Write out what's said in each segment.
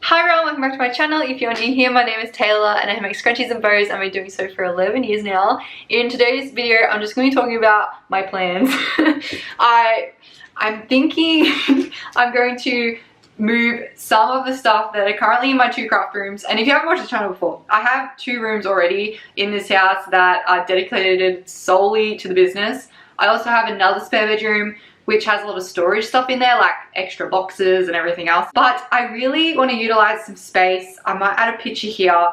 Hi everyone, welcome back to my channel. If you're new here, my name is Taylah and I make scrunchies and bows and I've been doing so for 11 years now. In today's video, I'm just going to be talking about my plans. I'm thinking I'm going to move some of the stuff that are currently in my two craft rooms. And if you haven't watched the channel before, I have two rooms already in this house that are dedicated solely to the business. I also have another spare bedroom which has a lot of storage stuff in there, like extra boxes and everything else. But I really want to utilize some space. I might add a picture here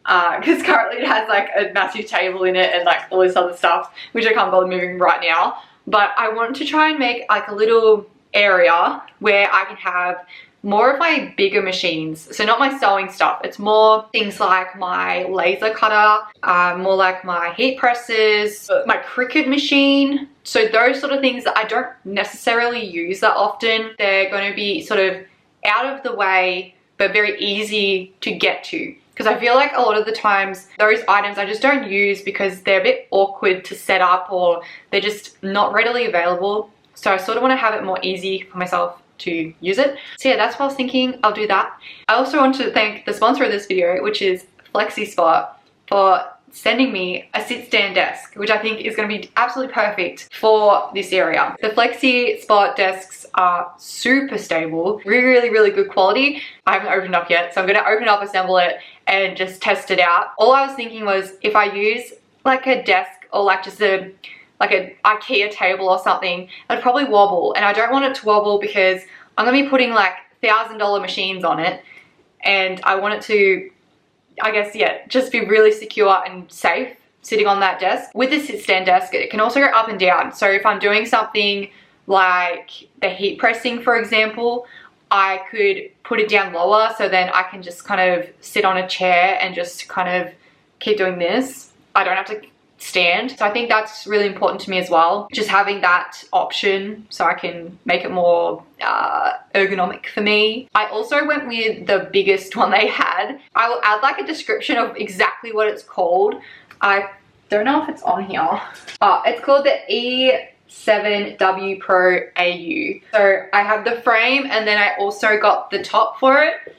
because currently it has like a massive table in it and like all this other stuff, which I can't bother moving right now. But I want to try and make like a little area where I can have more of my bigger machines. So not my sewing stuff, it's more things like my laser cutter, more like my heat presses, my Cricut machine. So those sort of things that I don't necessarily use that often. They're going to be sort of out of the way, but very easy to get to. Because I feel like a lot of the times those items I just don't use because they're a bit awkward to set up or they're just not readily available. So I sort of want to have it more easy for myself to use it. So yeah, that's what I was thinking. I'll do that. I also want to thank the sponsor of this video, which is Flexispot, for sending me a sit-stand desk, which I think is going to be absolutely perfect for this area. The Flexispot desks are super stable, really good quality. I haven't opened up yet, so I'm going to open it up, assemble it, and just test it out. All I was thinking was if I use like a desk or like just an IKEA table or something, it'd probably wobble, and I don't want it to wobble because I'm gonna be putting like $1,000 machines on it, and I want it to, I guess, yeah, just be really secure and safe sitting on that desk. With the sit-stand desk, it can also go up and down. So if I'm doing something like the heat pressing, for example, I could put it down lower so then I can just kind of sit on a chair and just kind of keep doing this. I don't have to stand. So I think that's really important to me as well, just having that option so I can make it more ergonomic for me. I also went with the biggest one they had. I will add like a description of exactly what it's called. I don't know if it's on here. It's called the E7W Pro AU. So I have the frame and then I also got the top for it.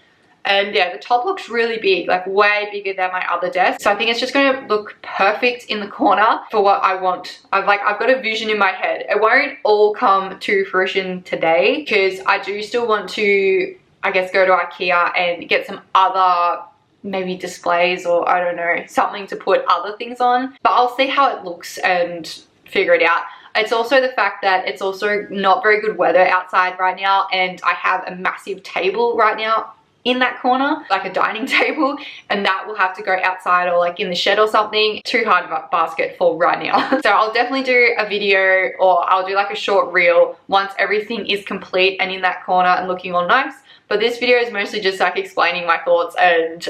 And yeah, the top looks really big, like way bigger than my other desk. So I think it's just gonna look perfect in the corner for what I want. I've got a vision in my head. It won't all come to fruition today because I do still want to, I guess, go to IKEA and get some other maybe displays or I don't know, something to put other things on. But I'll see how it looks and figure it out. It's also the fact that it's also not very good weather outside right now, and I have a massive table right now in that corner, like a dining table, and that will have to go outside or like in the shed or something. Too hard of a basket for right now. So I'll definitely do a video, or I'll do like a short reel once everything is complete and in that corner and looking all nice. But this video is mostly just like explaining my thoughts and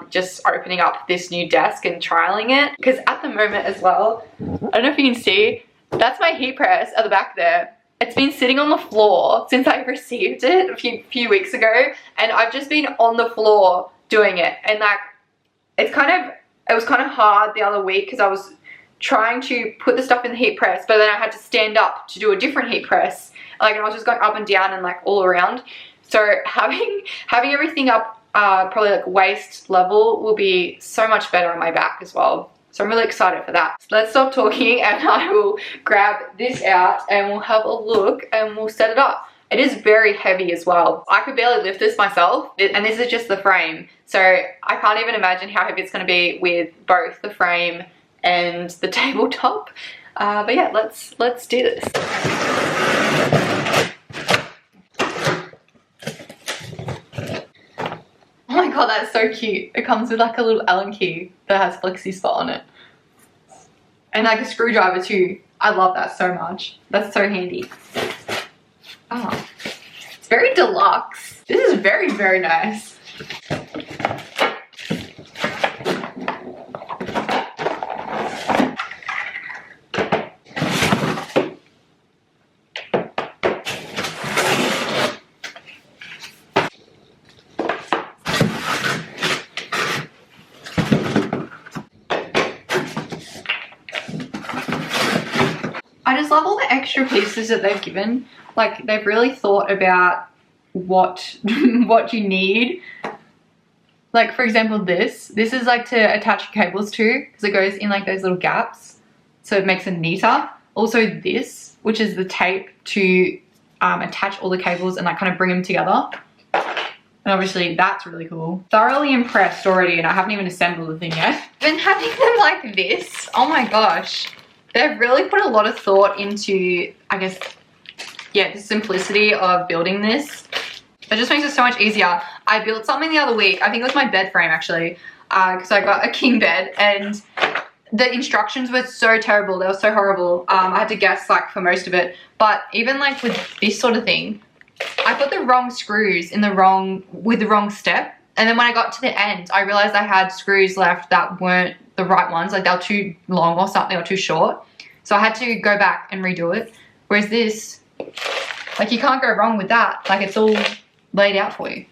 just opening up this new desk and trialing it. Because at the moment as well, I don't know if you can see, that's my heat press at the back there. It's been sitting on the floor since I received it a few weeks ago, and I've just been on the floor doing it. And like, it was kind of hard the other week because I was trying to put the stuff in the heat press, but then I had to stand up to do a different heat press. Like, and I was just going up and down and like all around. So having everything up probably like waist level will be so much better on my back as well. So I'm really excited for that. So let's stop talking and I will grab this out and we'll have a look and we'll set it up. It is very heavy as well. I could barely lift this myself, and this is just the frame. So I can't even imagine how heavy it's going to be with both the frame and the tabletop. But yeah, let's do this. Oh my god, that's so cute. It comes with like a little Allen key that has Flexispot on it. And like a screwdriver too. I love that so much. That's so handy. Oh, it's very deluxe. This is very nice. I just love all the extra pieces that they've given. Like, they've really thought about what you need Like for example, this is like to attach cables to, because it goes in like those little gaps, so it makes it neater. Also this, which is the tape to attach all the cables and like kind of bring them together. And obviously that's really cool. Thoroughly impressed already, and I haven't even assembled the thing yet. Been having them like this. Oh my gosh. They've really put a lot of thought into, I guess, yeah, the simplicity of building this. It just makes it so much easier. I built something the other week. I think it was my bed frame actually, because I got a king bed and the instructions were so terrible. They were so horrible. I had to guess like for most of it. But even like with this sort of thing, I put the wrong screws in with the wrong step. And then when I got to the end, I realized I had screws left that weren't the right ones. Like they were too long or something, or too short. So I had to go back and redo it. Whereas this, like you can't go wrong with that. Like it's all laid out for you.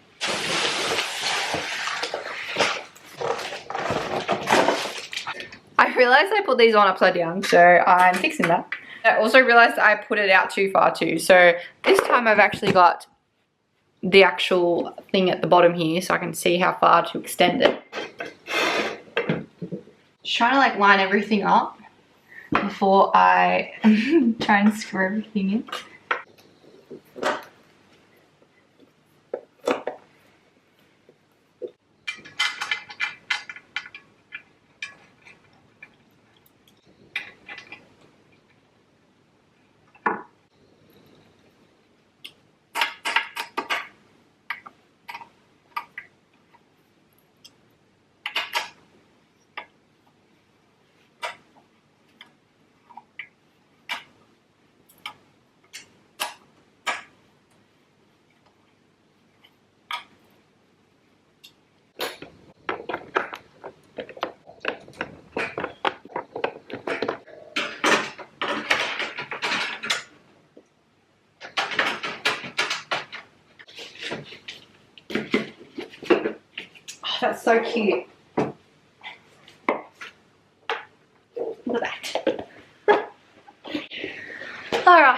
I realized I put these on upside down, so I'm fixing that. I also realized I put it out too far too. So this time I've actually got the actual thing at the bottom here, so I can see how far to extend it. Just trying to like line everything up before I try and screw everything in. That's so cute. Look at that. Alright.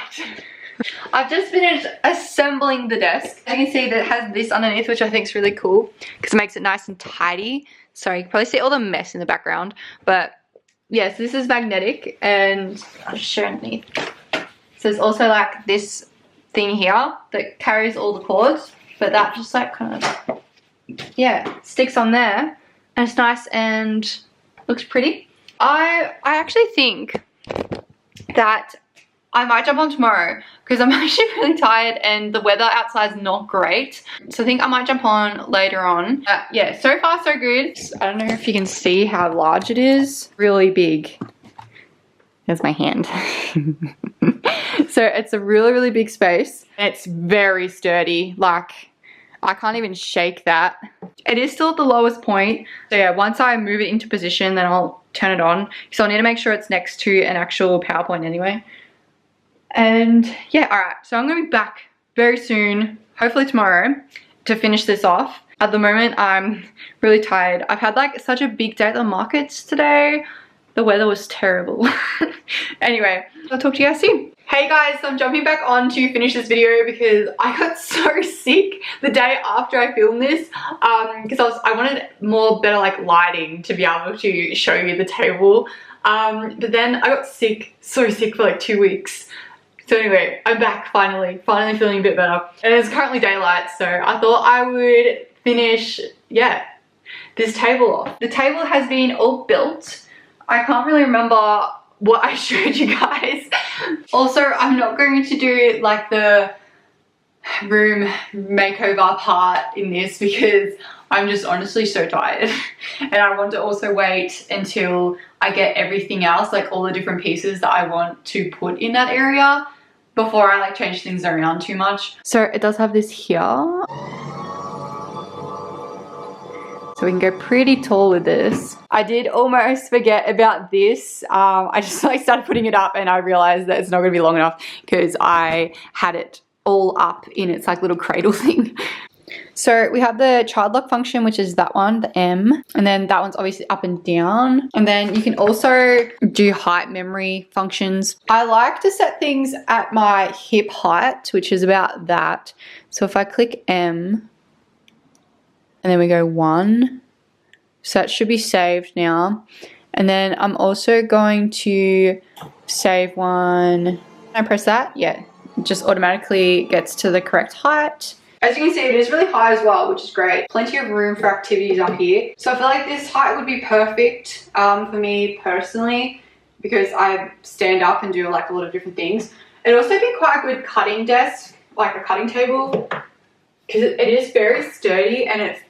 I've just finished assembling the desk. As you can see, that it has this underneath, which I think is really cool because it makes it nice and tidy. Sorry, you can probably see all the mess in the background. But yes, this is magnetic, and I'll just show underneath. So there's also like this thing here that carries all the cords, but that just like kind of, yeah, sticks on there, and it's nice and looks pretty. I actually think that I might jump on tomorrow because I'm actually really tired and the weather outside's not great. So I think I might jump on later on. Yeah, so far so good. I don't know if you can see how large it is. Really big. There's my hand. So it's a really, really big space. It's very sturdy. Like, I can't even shake that. It is still at the lowest point. So yeah, once I move it into position, then I'll turn it on. So I need to make sure it's next to an actual power point anyway. And yeah, all right. So I'm gonna be back very soon, hopefully tomorrow, to finish this off. At the moment, I'm really tired. I've had like such a big day at the markets today. The weather was terrible. Anyway, I'll talk to you guys soon. Hey guys, so I'm jumping back on to finish this video because I got so sick the day after I filmed this because I wanted more better like lighting to be able to show you the table. But then I got sick, so sick for like 2 weeks. So anyway, I'm back finally feeling a bit better. And it's currently daylight, so I thought I would finish, yeah, this table off. The table has been all built. I can't really remember what I showed you guys. Also, I'm not going to do like the room makeover part in this because I'm just honestly so tired. And I want to also wait until I get everything else, like all the different pieces that I want to put in that area before I like change things around too much. So it does have this here. So we can go pretty tall with this. I did almost forget about this. I just like started putting it up and I realized that it's not gonna be long enough because I had it all up in its like little cradle thing. So we have the child lock function, which is that one, the M, and then that one's obviously up and down. And then you can also do height memory functions. I like to set things at my hip height, which is about that. So if I click M, and then we go 1. So that should be saved now. And then I'm also going to save one. Can I press that? Yeah, it just automatically gets to the correct height. As you can see, it is really high as well, which is great. Plenty of room for activities up here. So I feel like this height would be perfect for me personally, because I stand up and do like a lot of different things. It'd also be quite a good cutting desk, like a cutting table, because it is very sturdy and it's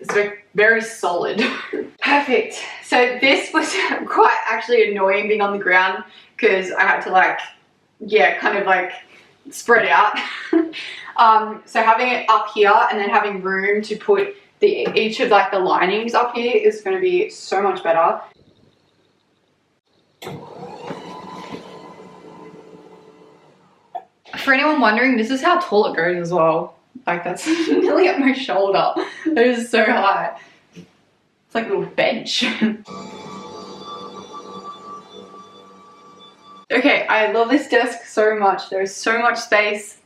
very solid. Perfect. So this was quite actually annoying being on the ground, because I had to like, yeah, kind of like spread out. So having it up here and then having room to put each of like the linings up here is going to be so much better. For anyone wondering, this is how tall it goes as well. Like that's nearly at my shoulder. It is so high. It's like a little bench. Okay, I love this desk so much. There is so much space.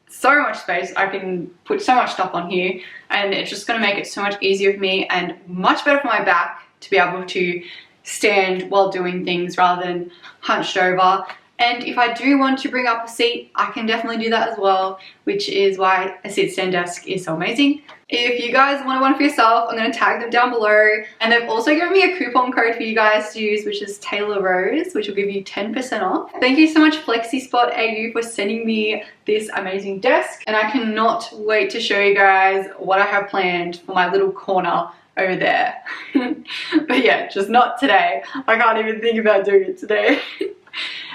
So much space. I can put so much stuff on here, and it's just going to make it so much easier for me and much better for my back to be able to stand while doing things rather than hunched over. And if I do want to bring up a seat, I can definitely do that as well, which is why a sit stand desk is so amazing. If you guys want one for yourself, I'm going to tag them down below. And they've also given me a coupon code for you guys to use, which is Taylah Rose, which will give you 10% off. Thank you so much FlexiSpotAU for sending me this amazing desk. And I cannot wait to show you guys what I have planned for my little corner over there. But yeah, just not today. I can't even think about doing it today.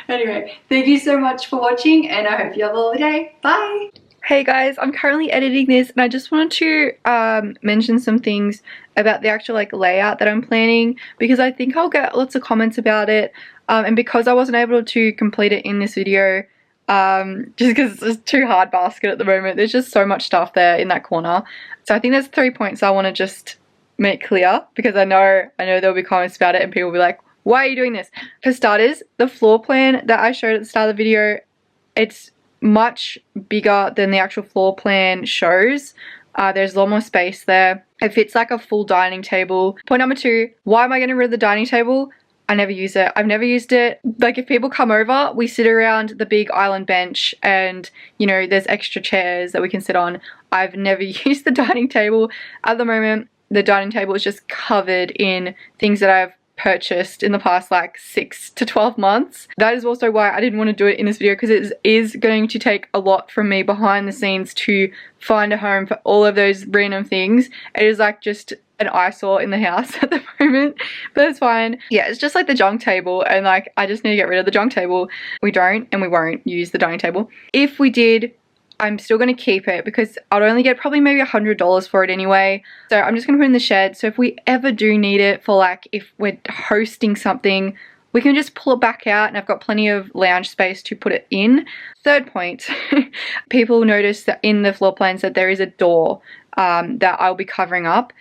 Anyway, thank you so much for watching, and I hope you have a lovely day. Bye! Hey guys, I'm currently editing this, and I just wanted to mention some things about the actual like layout that I'm planning, because I think I'll get lots of comments about it, and because I wasn't able to complete it in this video, just because it's just too hard basket at the moment. There's just so much stuff there in that corner. So I think there's 3 points I want to just make clear, because I know there'll be comments about it and people will be like, why are you doing this? For starters, the floor plan that I showed at the start of the video, it's much bigger than the actual floor plan shows. There's a lot more space there. It fits like a full dining table. Point number 2, why am I getting rid of the dining table? I never use it. I've never used it. Like if people come over, we sit around the big island bench and, you know, there's extra chairs that we can sit on. I've never used the dining table. At the moment, the dining table is just covered in things that I've purchased in the past like 6 to 12 months. That is also why I didn't want to do it in this video, because it is going to take a lot from me behind the scenes to find a home for all of those random things. It is like just an eyesore in the house at the moment, but it's fine. Yeah, it's just like the junk table, and like I just need to get rid of the junk table. We don't and we won't use the dining table. If we did, I'm still going to keep it, because I'd only get probably maybe $100 for it anyway. So I'm just going to put it in the shed. So if we ever do need it for like if we're hosting something, we can just pull it back out, and I've got plenty of lounge space to put it in. Third point, people notice that in the floor plans that there is a door that I'll be covering up.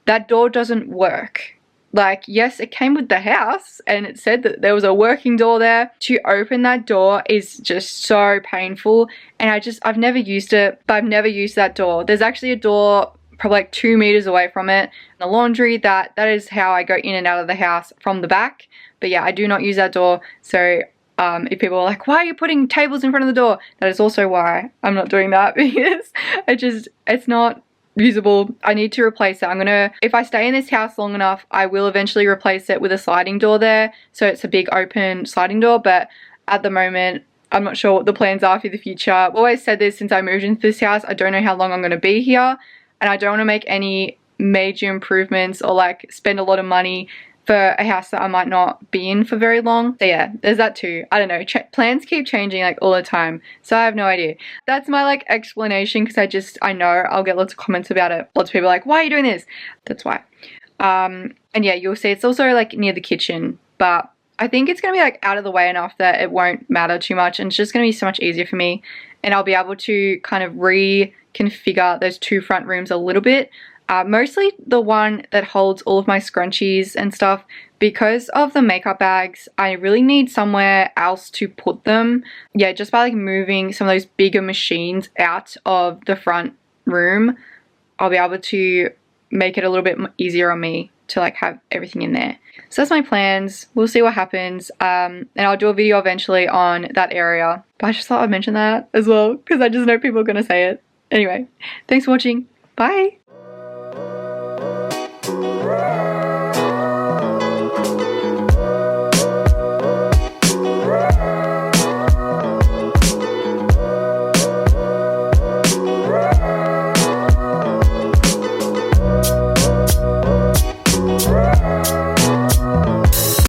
That door doesn't work. Like, yes, it came with the house and it said that there was a working door there. To open that door is just so painful, and I've never used it, but I've never used that door. There's actually a door probably like 2 meters away from it. The laundry, that is how I go in and out of the house from the back. But yeah, I do not use that door. So if people are like, why are you putting tables in front of the door? That is also why I'm not doing that, because it's not usable. I need to replace it. If I stay in this house long enough, I will eventually replace it with a sliding door there, so it's a big open sliding door. But at the moment, I'm not sure what the plans are for the future. I've always said this since I moved into this house. I don't know how long I'm going to be here, and I don't want to make any major improvements or like spend a lot of money for a house that I might not be in for very long. So yeah, there's that too. I don't know, plans keep changing like all the time, so I have no idea. That's my like explanation, because I know I'll get lots of comments about it. Lots of people are like, why are you doing this? That's why. And yeah, you'll see it's also like near the kitchen, but I think it's gonna be like out of the way enough that it won't matter too much, and it's just gonna be so much easier for me, and I'll be able to kind of reconfigure those 2 front rooms a little bit. Mostly the one that holds all of my scrunchies and stuff. Because of the makeup bags, I really need somewhere else to put them. Yeah, just by like moving some of those bigger machines out of the front room, I'll be able to make it a little bit easier on me to like have everything in there. So that's my plans. We'll see what happens, and I'll do a video eventually on that area, but I just thought I'd mention that as well because I just know people are gonna say it. Anyway, thanks for watching. Bye.